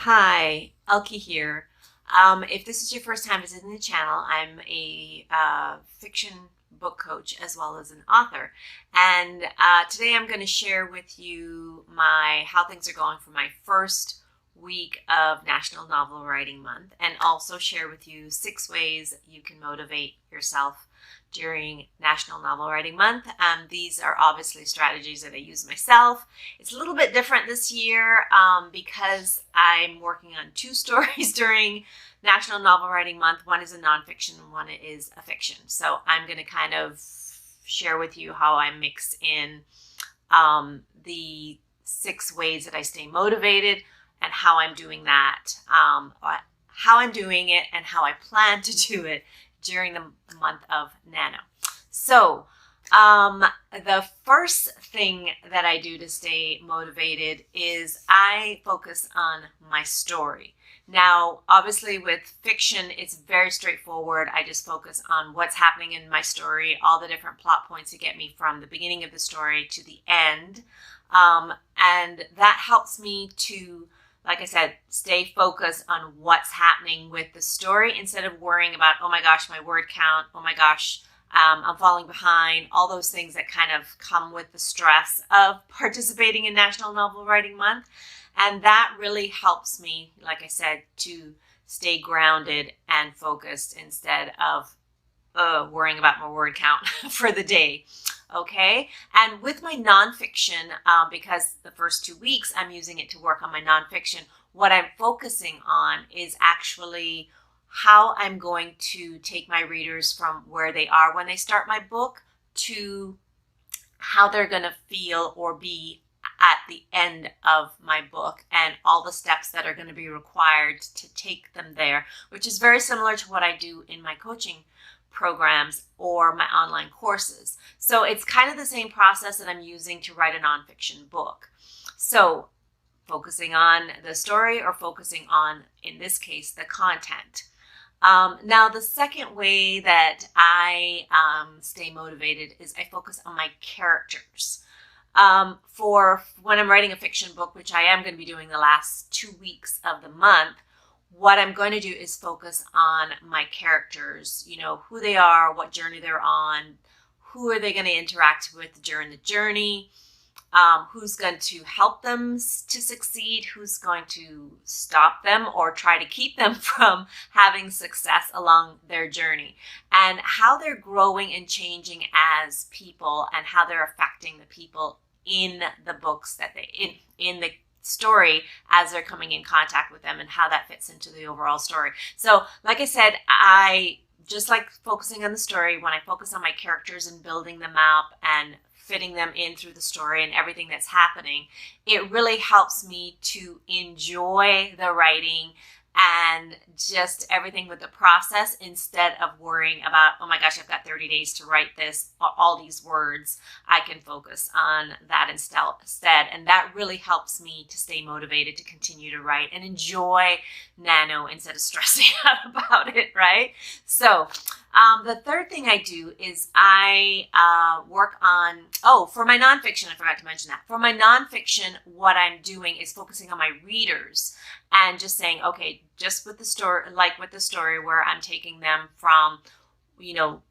Hi, Elke here. If this is your first time visiting the channel, I'm a fiction book coach as well as an author. And today I'm going to share with you how things are going for my first week of National Novel Writing Month, and also share with you 6 ways you can motivate yourself during National Novel Writing Month. These are obviously strategies that I use myself. It's a little bit different this year because I'm working on 2 stories during National Novel Writing Month. One is a nonfiction and one is a fiction. So I'm going to kind of share with you how I mix in the 6 ways that I stay motivated and how I'm doing that, how I'm doing it, and how I plan to do it during the month of Nano. So the first thing that I do to stay motivated is I focus on my story. Now, obviously with fiction, it's very straightforward. I just focus on what's happening in my story, all the different plot points that get me from the beginning of the story to the end. And that helps me to, like I said, stay focused on what's happening with the story instead of worrying about, oh my gosh, my word count, oh my gosh, I'm falling behind, all those things that kind of come with the stress of participating in National Novel Writing Month. And that really helps me, like I said, to stay grounded and focused instead of worrying about my word count for the day. Okay, and with my nonfiction, because the first 2 weeks I'm using it to work on my nonfiction, what I'm focusing on is actually how I'm going to take my readers from where they are when they start my book to how they're going to feel or be at the end of my book, and all the steps that are going to be required to take them there, which is very similar to what I do in my coaching programs or my online courses. So it's kind of the same process that I'm using to write a nonfiction book. So focusing on the story or focusing on, in this case, the content. Now, the second way that I stay motivated is I focus on my characters. For when I'm writing a fiction book, which I am going to be doing the last 2 weeks of the month, what I'm going to do is focus on my characters, you know, who they are, what journey they're on, who are they going to interact with during the journey, who's going to help them to succeed, who's going to stop them or try to keep them from having success along their journey, and how they're growing and changing as people and how they're affecting the people in the books that in the story as they're coming in contact with them, and how that fits into the overall story. So like I said, I just like focusing on the story. When I focus on my characters and building them up and fitting them in through the story and everything that's happening, it really helps me to enjoy the writing and just everything with the process, instead of worrying about, oh my gosh, I've got 30 days to write this, all these words. I can focus on that instead. And that really helps me to stay motivated to continue to write and enjoy Nano instead of stressing out about it, right? So the third thing I do is I work on, for my nonfiction, I forgot to mention that. For my nonfiction, what I'm doing is focusing on my readers and just saying, okay, just with the story, like with the story where I'm taking them from, you know,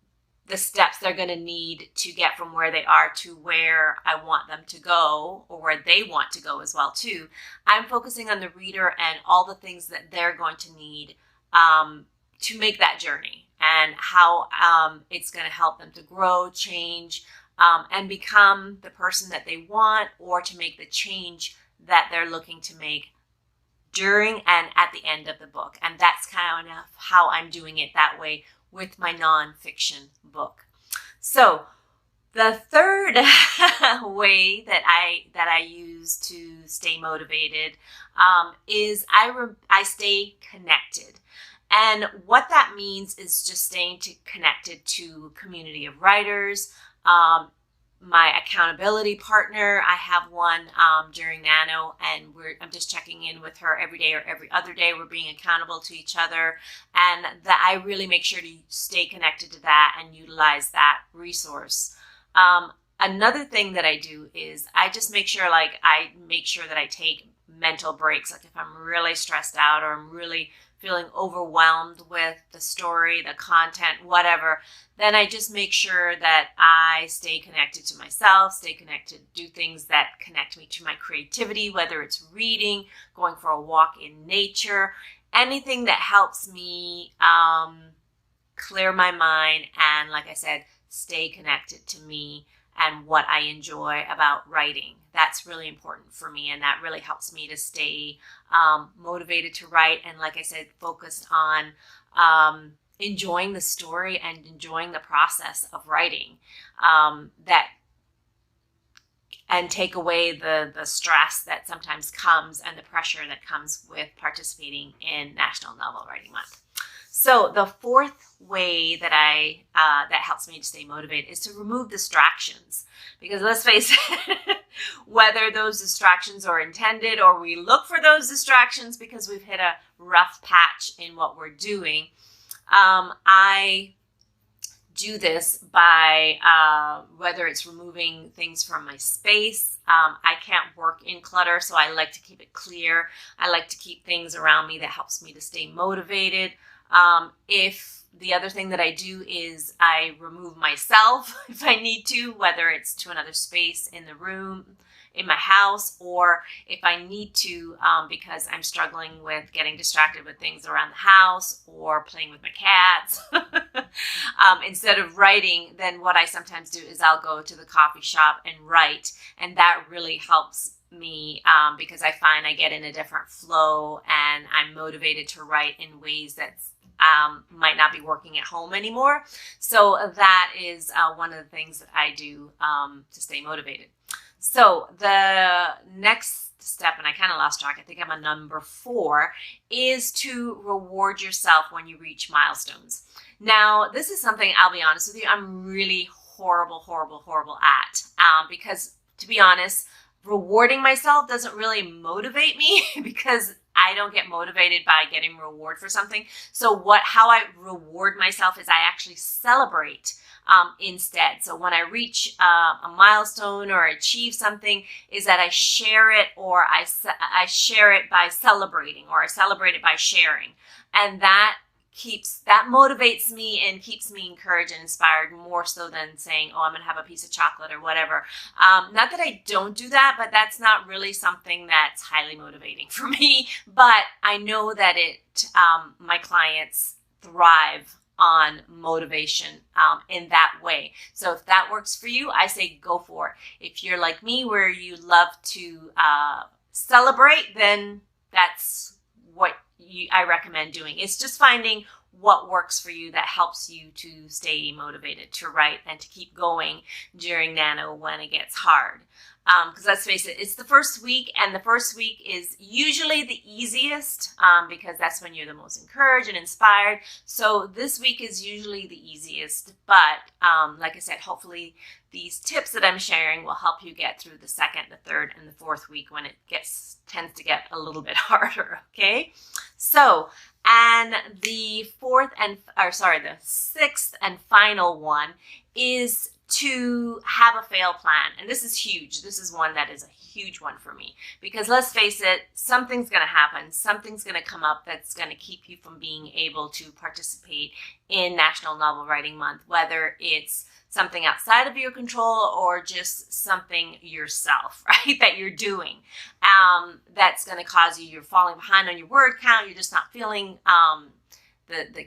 the steps they're going to need to get from where they are to where I want them to go, or where they want to go as well too. I'm focusing on the reader and all the things that they're going to need to make that journey, and how it's going to help them to grow, change, and become the person that they want, or to make the change that they're looking to make during and at the end of the book. And that's kind of how I'm doing it that way with my nonfiction book. So the third way that I use to stay motivated is I stay connected. And what that means is just staying connected to a community of writers, my accountability partner. I have one during Nano, and I'm just checking in with her every day or every other day. We're being accountable to each other, and that I really make sure to stay connected to that and utilize that resource. Another thing that I do is I just make sure, I take mental breaks. Like if I'm really stressed out or I'm really feeling overwhelmed with the story, the content, whatever, then I just make sure that I stay connected to myself, stay connected, do things that connect me to my creativity, whether it's reading, going for a walk in nature, anything that helps me clear my mind and, like I said, stay connected to me and what I enjoy about writing. That's really important for me, and that really helps me to stay motivated to write and, like I said, focused on enjoying the story and enjoying the process of writing, and take away the stress that sometimes comes and the pressure that comes with participating in National Novel Writing Month. So the fourth way that that helps me to stay motivated is to remove distractions. Because let's face it, whether those distractions are intended or we look for those distractions because we've hit a rough patch in what we're doing, I do this by whether it's removing things from my space. I can't work in clutter, so I like to keep it clear. I like to keep things around me that helps me to stay motivated. If the other thing that I do is I remove myself if I need to, whether it's to another space in the room, in my house, or if I need to because I'm struggling with getting distracted with things around the house or playing with my cats. Instead of writing, then what I sometimes do is I'll go to the coffee shop and write, and that really helps me because I find I get in a different flow and I'm motivated to write in ways that might not be working at home anymore. So that is one of the things that I do to stay motivated. So the next step, and I kind of lost track, I think I'm on number 4, is to reward yourself when you reach milestones. Now, this is something, I'll be honest with you, I'm really horrible at because, to be honest, rewarding myself doesn't really motivate me because I don't get motivated by getting reward for something. So how I reward myself is I actually celebrate instead. So when I reach a milestone or achieve something, is that I share it, or I share it by celebrating, or I celebrate it by sharing. And that motivates me and keeps me encouraged and inspired more so than saying, oh, I'm going to have a piece of chocolate or whatever. Not that I don't do that, but that's not really something that's highly motivating for me. But I know that my clients thrive on motivation in that way. So if that works for you, I say go for it. If you're like me, where you love to celebrate, then that's what I recommend doing. It's just finding what works for you that helps you to stay motivated to write and to keep going during Nano when it gets hard. Because let's face it, it's the first week, and the first week is usually the easiest because that's when you're the most encouraged and inspired. So this week is usually the easiest, but like I said, hopefully these tips that I'm sharing will help you get through the second, the third, and the fourth week when it tends to get a little bit harder, okay? So, and the sixth and final one is to have a fail plan. And this is huge. This is one that is a huge one for me, because let's face it, something's going to happen. Something's going to come up that's going to keep you from being able to participate in National Novel Writing Month, whether it's something outside of your control or just something yourself, right, that you're doing. That's going to cause you're falling behind on your word count. You're just not feeling,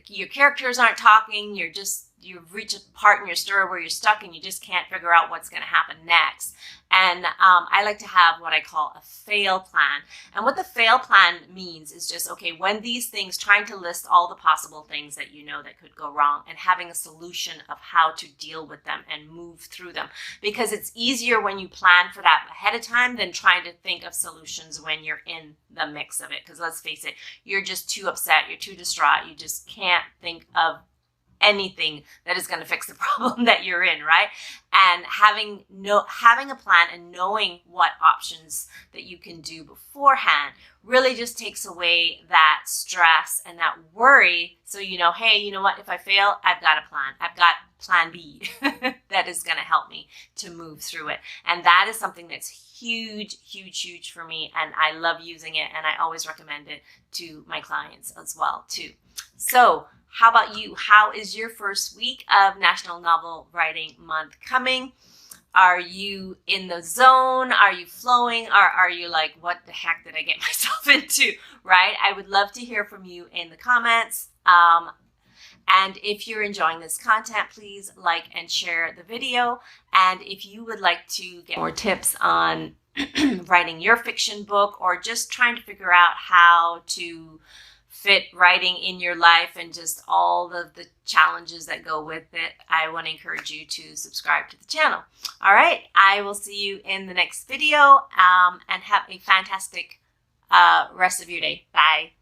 your characters aren't talking. You've reached a part in your story where you're stuck and you just can't figure out what's going to happen next. And I like to have what I call a fail plan. And what the fail plan means is just, okay, when these things, trying to list all the possible things that you know that could go wrong and having a solution of how to deal with them and move through them. Because it's easier when you plan for that ahead of time than trying to think of solutions when you're in the mix of it. Because let's face it, you're just too upset, you're too distraught, you just can't think of anything that is going to fix the problem that you're in, right? And having a plan and knowing what options that you can do beforehand really just takes away that stress and that worry. So you know, hey, you know what? If I fail, I've got a plan. I've got plan B that is going to help me to move through it. And that is something that's huge, huge, huge for me. And I love using it. And I always recommend it to my clients as well, too. So how about you? How is your first week of National Novel Writing Month coming? Are you in the zone? Are you flowing? Or are you like, what the heck did I get myself into, right? I would love to hear from you in the comments. And if you're enjoying this content, please like and share the video. And if you would like to get more tips on writing your fiction book, or just trying to figure out how to fit writing in your life and just all of the challenges that go with it, I want to encourage you to subscribe to the channel. All right, I will see you in the next video, and have a fantastic rest of your day. Bye.